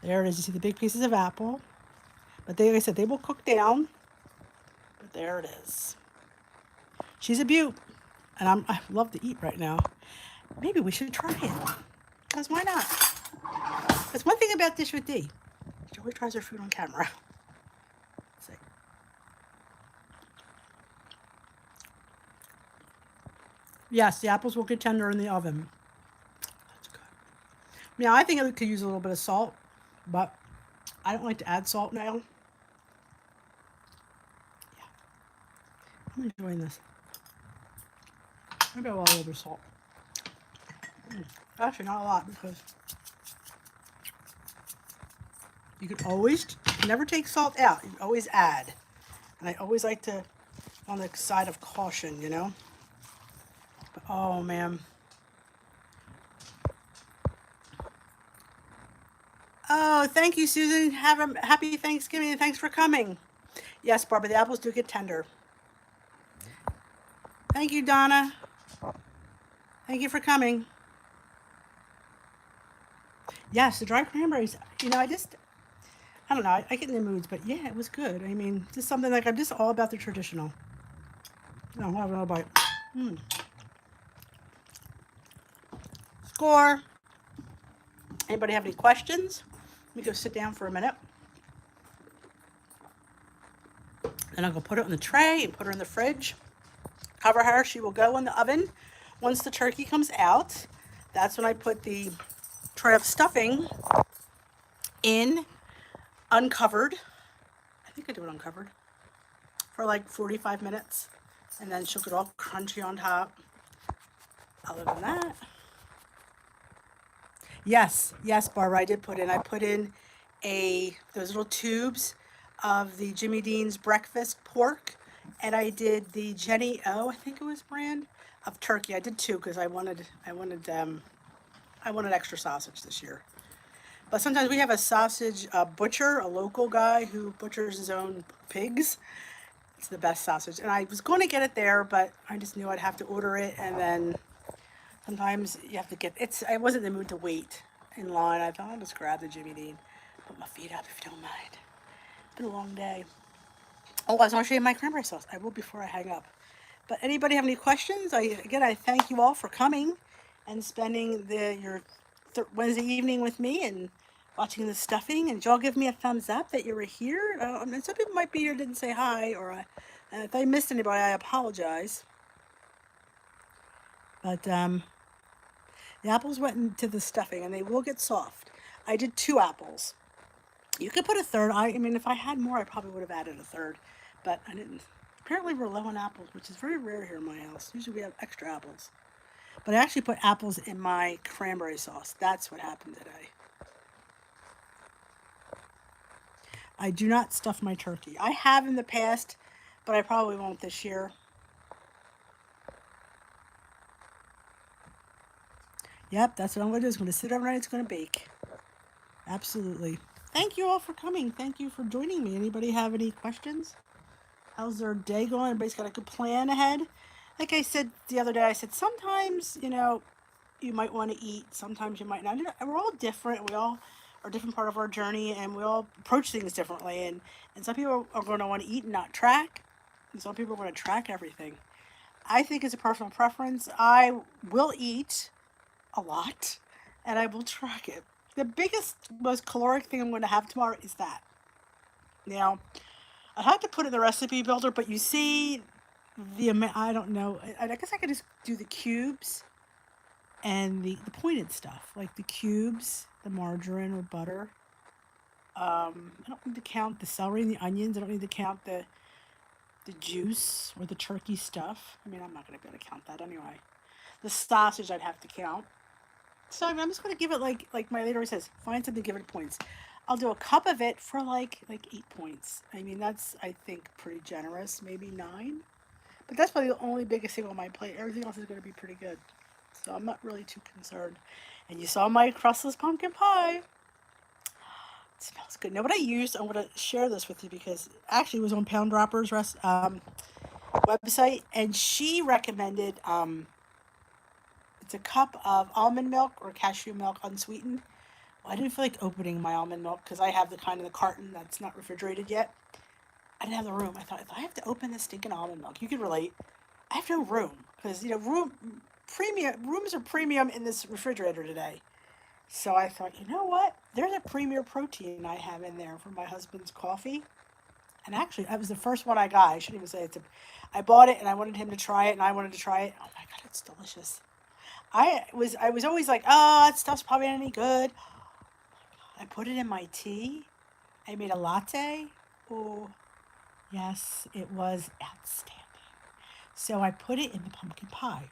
There it is. You see the big pieces of apple. But like I said, they will cook down. But there it is. She's a beaut. And I love to eat right now. Maybe we should try it. Because why not? That's one thing about Dish with D. She always tries her food on camera. Let's see. Yes, the apples will get tender in the oven. That's good. Now, I think I could use a little bit of salt, but I don't like to add salt now. Yeah. I'm enjoying this. Maybe a little bit of salt. Actually, not a lot, because you could always never take salt out. You can always add. And I always like to, on the side of caution, you know. But, oh, man. Oh, thank you, Susan. Have a happy Thanksgiving, and thanks for coming. Yes, Barbara, the apples do get tender. Thank you, Donna. Thank you for coming. Yes, the dry cranberries. You know, I don't know. I get in the moods, but yeah, it was good. I mean, just something like I'm just all about the traditional. No, I'll have another bite. Score. Anybody have any questions? Let me go sit down for a minute. Then I'll go put it in the tray and put her in the fridge. Cover her. She will go in the oven. Once the turkey comes out, that's when I put the tray of stuffing in uncovered. I think I do it uncovered for like 45 minutes, and then she'll get all crunchy on top. Other than that, yes, Barbara, I put in those little tubes of the Jimmy Dean's breakfast pork, and I did the Jenny O, I think it was brand of turkey. I did 2 because I wanted extra sausage this year. But sometimes we have a sausage butcher, a local guy who butchers his own pigs. It's the best sausage. And I was going to get it there, but I just knew I'd have to order it. And then sometimes you have to I wasn't in the mood to wait in line. I thought I'll just grab the Jimmy Dean. Put my feet up if you don't mind. It's been a long day. Oh, I was going to show you my cranberry sauce. I will before I hang up. But anybody have any questions? I thank you all for coming and spending your Wednesday evening with me and watching the stuffing. And y'all give me a thumbs up that you were here. And some people might be here and didn't say hi, or if I missed anybody, I apologize. But the apples went into the stuffing, and they will get soft. I did 2 apples. You could put a third. I mean, if I had more, I probably would have added a third, but I didn't. Apparently, we're low on apples, which is very rare here in my house. Usually, we have extra apples. But I actually put apples in my cranberry sauce. That's what happened today. I do not stuff my turkey. I have in the past, but I probably won't this year. Yep, that's what I'm going to do. It's going to sit overnight. It's going to bake. Absolutely. Thank you all for coming. Thank you for joining me. Anybody have any questions? How's their day going? Everybody's got a good plan ahead. Like I said the other day, I said sometimes, you might want to eat, sometimes you might not. We're all different. We all are a different part of our journey, and we all approach things differently. And some people are going to want to eat and not track, and some people are going to track everything. I think it's a personal preference. I will eat a lot, and I will track it. The biggest, most caloric thing I'm going to have tomorrow is that. Now, I had to put it in the recipe builder, but you see the amount, I don't know. I guess I could just do the cubes and the pointed stuff, like the cubes, the margarine or butter. I don't need to count the celery and the onions. I don't need to count the juice or the turkey stuff. I mean, I'm not going to be able to count that anyway. The sausage I'd have to count. So I'm just going to give it like my lady says, find something, give it points. I'll do a cup of it for like 8 points. I mean, that's I think pretty generous, maybe 9. But that's probably the only biggest thing on my plate. Everything else is going to be pretty good. So I'm not really too concerned. And you saw my crustless pumpkin pie. It smells good. Now what I used, I'm going to share this with you because actually it was on Pound Dropper's website, and she recommended it's a cup of almond milk or cashew milk unsweetened. Well, I didn't feel like opening my almond milk because I have the kind of the carton that's not refrigerated yet. I didn't have the room. I thought, if I have to open this stinking almond milk, you can relate. I have no room because rooms are premium in this refrigerator today. So I thought, you know what? There's a premier protein I have in there for my husband's coffee. And actually, that was the first one I got. I shouldn't even say I bought it and I wanted him to try it and I wanted to try it. Oh my god, it's delicious. I was always like, oh, that stuff's probably not any good. I put it in my tea. I made a latte. Oh, yes, it was outstanding. So I put it in the pumpkin pie.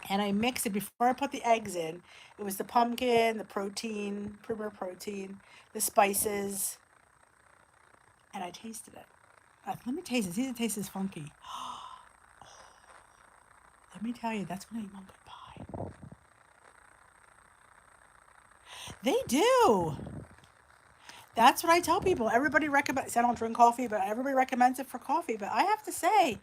And I mixed it before I put the eggs in. It was the pumpkin, the protein, premier protein, the spices, and I tasted it. Let me taste it. See, the taste is funky. Let me tell you, that's when I eat pumpkin pie. They do. That's what I tell people. Everybody recommends. I don't drink coffee, but everybody recommends it for coffee. But I have to say,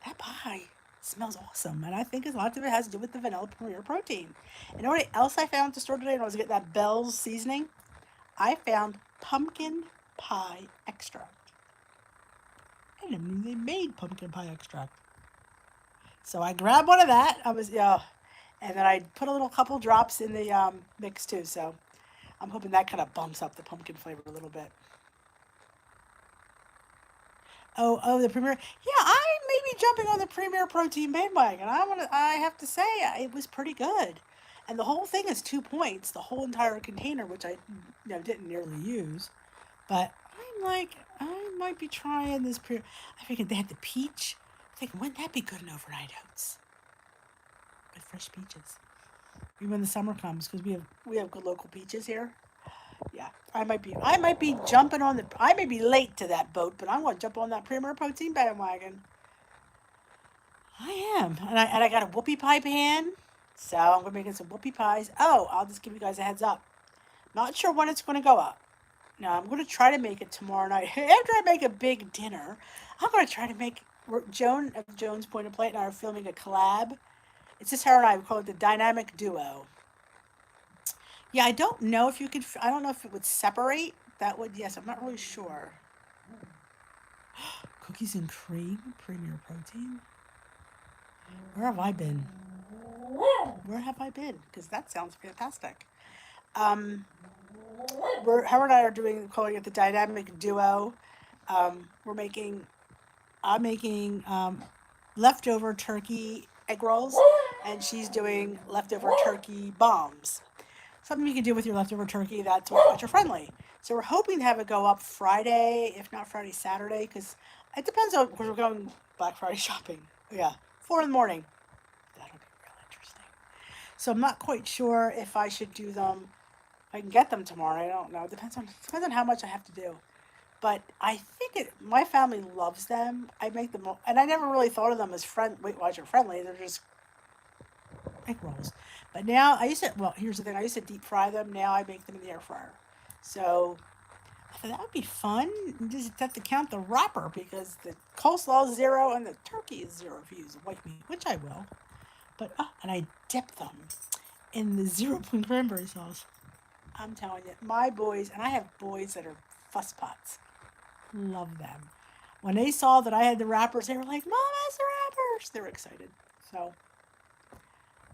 that pie smells awesome, and I think a lot of it has to do with the vanilla premier protein. And you know what else I found at the store today when I was getting that Bell's seasoning? I found pumpkin pie extract. I didn't even know they made pumpkin pie extract. So I grabbed one of that. And then I put a little couple drops in the mix too. So I'm hoping that kind of bumps up the pumpkin flavor a little bit. Oh, the Premier. Yeah, I may be jumping on the Premier Protein bandwagon. I have to say, it was pretty good. And the whole thing is 2 points, the whole entire container, which I didn't nearly use. But I'm like, I might be trying this Premier. I figured they had the peach. I think, wouldn't that be good in overnight oats? With fresh peaches. Even when the summer comes, because we have good local peaches here. Yeah, I might be jumping on the. I may be late to that boat, but I'm going to jump on that Premier Protein bandwagon. I am, and I got a whoopie pie pan, so I'm going to make some whoopie pies. Oh, I'll just give you guys a heads up. Not sure when it's going to go up. Now I'm going to try to make it tomorrow night. After I make a big dinner, I'm going to try to make. Joan of Joan's Point of Plate and I are filming a collab. It's just her and I. We call it the Dynamic Duo. Yeah, I don't know if you could. I don't know if it would separate. That would. Yes, I'm not really sure. Cookies and cream, premier protein. Where have I been? Where have I been? Because that sounds fantastic. Her and I are calling it the Dynamic Duo. We're making. I'm making leftover turkey egg rolls, and she's doing leftover turkey bombs. something you can do with your leftover turkey that's budget friendly. So we're hoping to have it go up Friday, if not Friday, Saturday, because it depends on because we're going Black Friday shopping. Yeah, 4 in the morning. That'll be real interesting. So I'm not quite sure if I should do them. I can get them tomorrow. I don't know. It depends on how much I have to do. But I think my family loves them. I make them, and I never really thought of them as Weight Watcher friendly. They're just egg rolls. But now I used to. Well, here's the thing. I used to deep fry them. Now I make them in the air fryer. So I thought that would be fun. You just have to count the wrapper because the coleslaw is 0 and the turkey is 0 if you use white meat, which I will. But and I dip them in the 0 point cranberry sauce. I'm telling you, my boys, and I have boys that are fuss pots. Love them. When they saw that I had the wrappers, they were like, "Mom has the wrappers!" They were excited. So,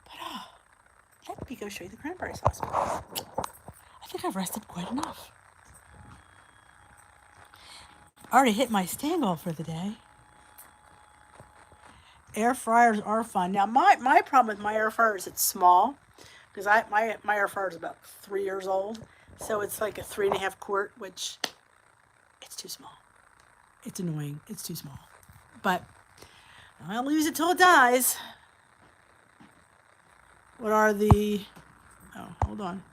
but let me go show you the cranberry sauce. I think I've rested quite enough. I already hit my stand goal for the day. Air fryers are fun. Now, my problem with my air fryer is it's small because my air fryer is about 3 years old, so it's like a 3.5 quart, which it's too small. It's annoying. It's too small, but I'll use it till it dies. What are the? Oh, hold on.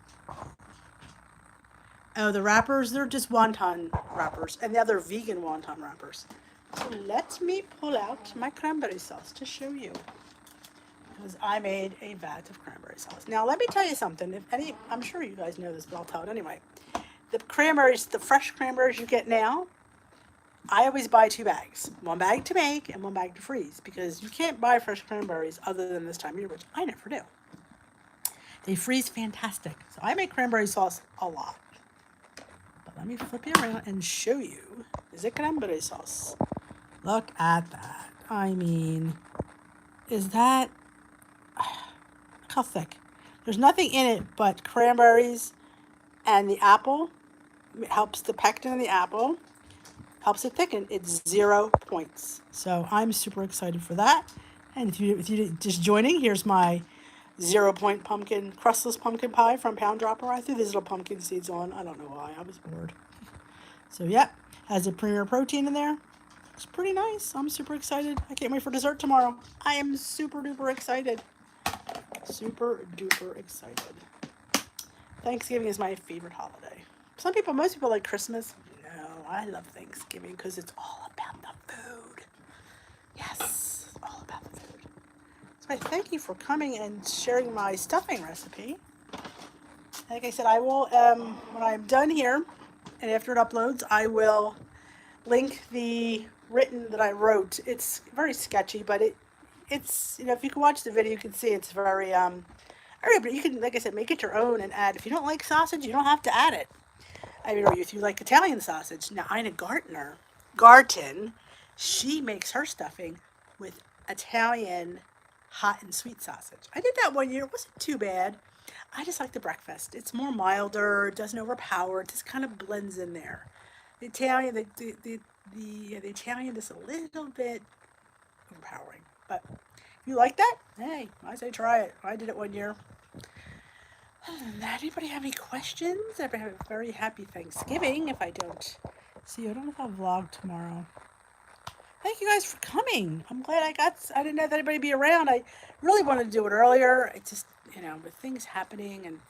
Oh, the wrappers, they're just wonton wrappers, and the other vegan wonton wrappers. So let me pull out my cranberry sauce to show you. Because I made a vat of cranberry sauce. Now, let me tell you something. I'm sure you guys know this, but I'll tell it anyway. The cranberries, the fresh cranberries you get now, I always buy 2 bags. 1 bag to make and 1 bag to freeze. Because you can't buy fresh cranberries other than this time of year, which I never do. They freeze fantastic. So I make cranberry sauce a lot. Let me flip you around and show you. Is it cranberry sauce? Look at that. I mean, is that... Look how thick. There's nothing in it but cranberries and the apple. It helps the pectin in the apple. Helps it thicken. It's 0 points. So I'm super excited for that. And if you just joining, here's my 0 point crustless pumpkin pie from Pound Dropper. I threw these little pumpkin seeds on. I don't know why. I was bored. So, yep. Has a premier protein in there. Looks pretty nice. I'm super excited. I can't wait for dessert tomorrow. I am super duper excited. Super duper excited. Thanksgiving is my favorite holiday. Most people like Christmas. No, I love Thanksgiving because it's all about the food. Yes, it's all about the food. So I thank you for coming and sharing my stuffing recipe. Like I said, I will, when I'm done here and after it uploads, I will link the written that I wrote. It's very sketchy, but it's, if you can watch the video, you can see it's very, but you can, like I said, make it your own and add. If you don't like sausage, you don't have to add it. I mean, or if you like Italian sausage. Now, Ina Garten, she makes her stuffing with Italian hot and sweet sausage. I did that one year. It wasn't too bad. I just like the breakfast. It's more milder. It doesn't overpower. It just kind of blends in there. The Italian, the Italian is a little bit overpowering. But if you like that, hey, I say try it. I did it one year. Other than that, anybody have any questions? Everybody have a very happy Thanksgiving. If I don't see you, I don't know if I'll vlog tomorrow. Thank you guys for coming. I'm glad I didn't know that anybody be around. I really wanted to do it earlier. It just, with things happening and,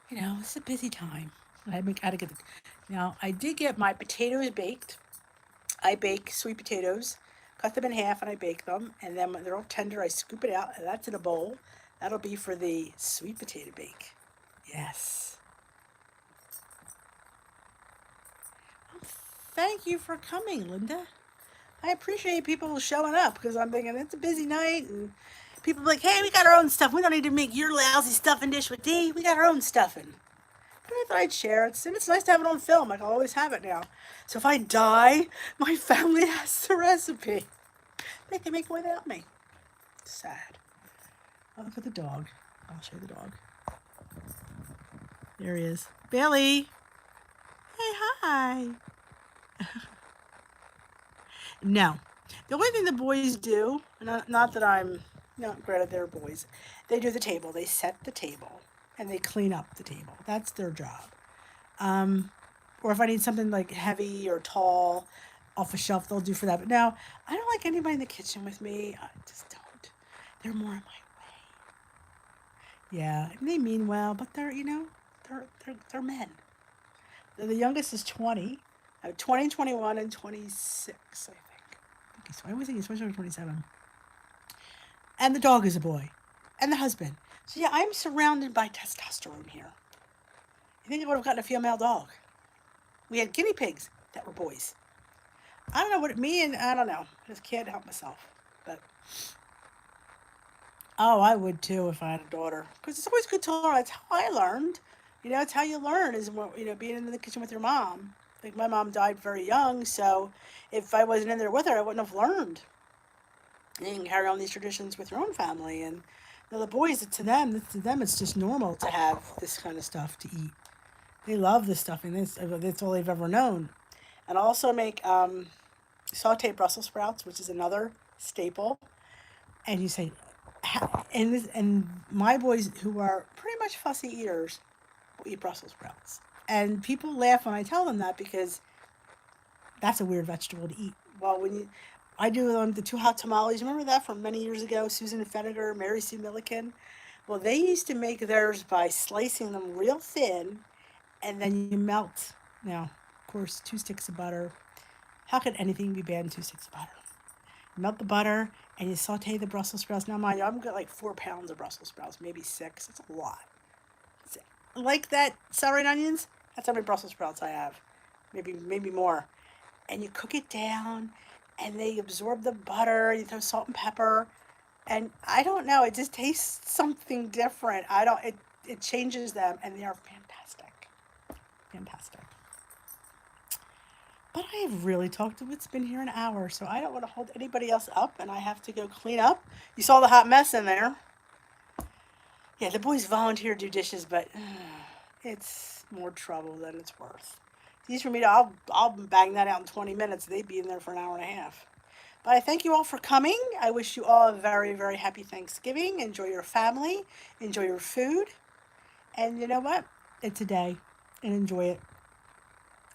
it's a busy time. I had to get now, I did get my potatoes baked. I bake sweet potatoes, cut them in half and I bake them. And then when they're all tender, I scoop it out and that's in a bowl. That'll be for the sweet potato bake. Yes. Thank you for coming, Linda. I appreciate people showing up because I'm thinking it's a busy night and people are like, hey, we got our own stuff. We don't need to make your lousy stuffing dish with tea. We got our own stuffing. But I thought I'd share it. And it's nice to have it on film. I can always have it now. So if I die, my family has the recipe. They can make it without me. Sad. Oh, look at the dog. I'll show you the dog. There he is. Billy. Hey, hi. No. The only thing the boys do, not that I'm not granted they're boys, they do the table. They set the table. and they clean up the table. That's their job. Or if I need something like heavy or tall off a shelf, they'll do for that. But no, I don't like anybody in the kitchen with me. I just don't. They're more in my way. Yeah, and they mean well, but they're men. The youngest is 20. I have 20, 21, and 26, I think. I always think he's 27. And the dog is a boy. And the husband. So yeah, I'm surrounded by testosterone here. You think I would have gotten a female dog? We had guinea pigs that were boys. I don't know what it means. I don't know. I just can't help myself. But oh, I would too if I had a daughter. Because it's always good to learn. That's how I learned. It's how you learn is being in the kitchen with your mom. Like my mom died very young, so if I wasn't in there with her, I wouldn't have learned. And you can carry on these traditions with your own family. And the boys, to them, it's just normal to have this kind of stuff to eat. They love this stuff, and that's all they've ever known. And I also make sauteed Brussels sprouts, which is another staple. And you say, and my boys who are pretty much fussy eaters will eat Brussels sprouts. And people laugh when I tell them that because that's a weird vegetable to eat. Well, I do the two hot tamales. Remember that from many years ago? Susan Feniger, Mary Sue Milliken. Well, they used to make theirs by slicing them real thin, and then you melt. Now, of course, 2 sticks of butter. How could anything be bad in 2 sticks of butter? You melt the butter, and you saute the Brussels sprouts. Now, mind you, I'm got like 4 pounds of Brussels sprouts, maybe 6. It's a lot. Like that celery and onions, that's how many Brussels sprouts I have. Maybe more. And you cook it down, and they absorb the butter. You throw salt and pepper, and I don't know. It just tastes something different. I don't. It changes them, and they are fantastic, fantastic. But I have really talked. It's been here an hour, so I don't want to hold anybody else up, and I have to go clean up. You saw the hot mess in there. Yeah, the boys volunteer to do dishes, but it's more trouble than it's worth. These for me to, I'll bang that out in 20 minutes. They'd be in there for an hour and a half. But I thank you all for coming. I wish you all a very, very happy Thanksgiving. Enjoy your family. Enjoy your food. And you know what? It's a day. And enjoy it.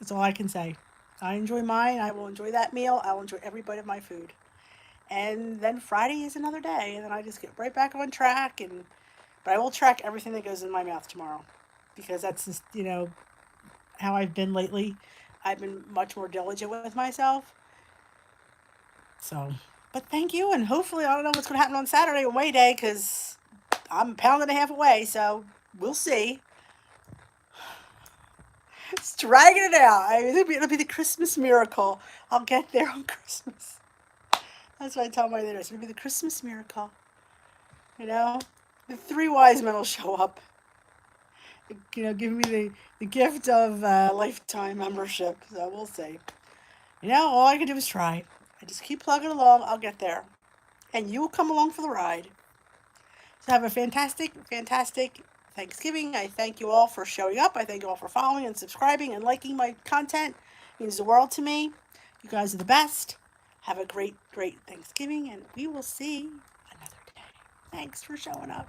That's all I can say. I enjoy mine. I will enjoy that meal. I will enjoy every bite of my food. And then Friday is another day. And then I just get right back on track. But I will track everything that goes in my mouth tomorrow. Because that's just, how I've been lately. I've been much more diligent with myself. So, but thank you, and hopefully, I don't know what's going to happen on Saturday on Way Day, because I'm a pound and a half away, so we'll see. It's dragging it out. It'll be the Christmas miracle. I'll get there on Christmas. That's what I tell my leaders. It'll be the Christmas miracle. The 3 wise men will show up. Give me the gift of lifetime membership. So we'll see. All I can do is try. I just keep plugging along. I'll get there. And you will come along for the ride. So have a fantastic, fantastic Thanksgiving. I thank you all for showing up. I thank you all for following and subscribing and liking my content. It means the world to me. You guys are the best. Have a great, great Thanksgiving, and we will see another day. Thanks for showing up.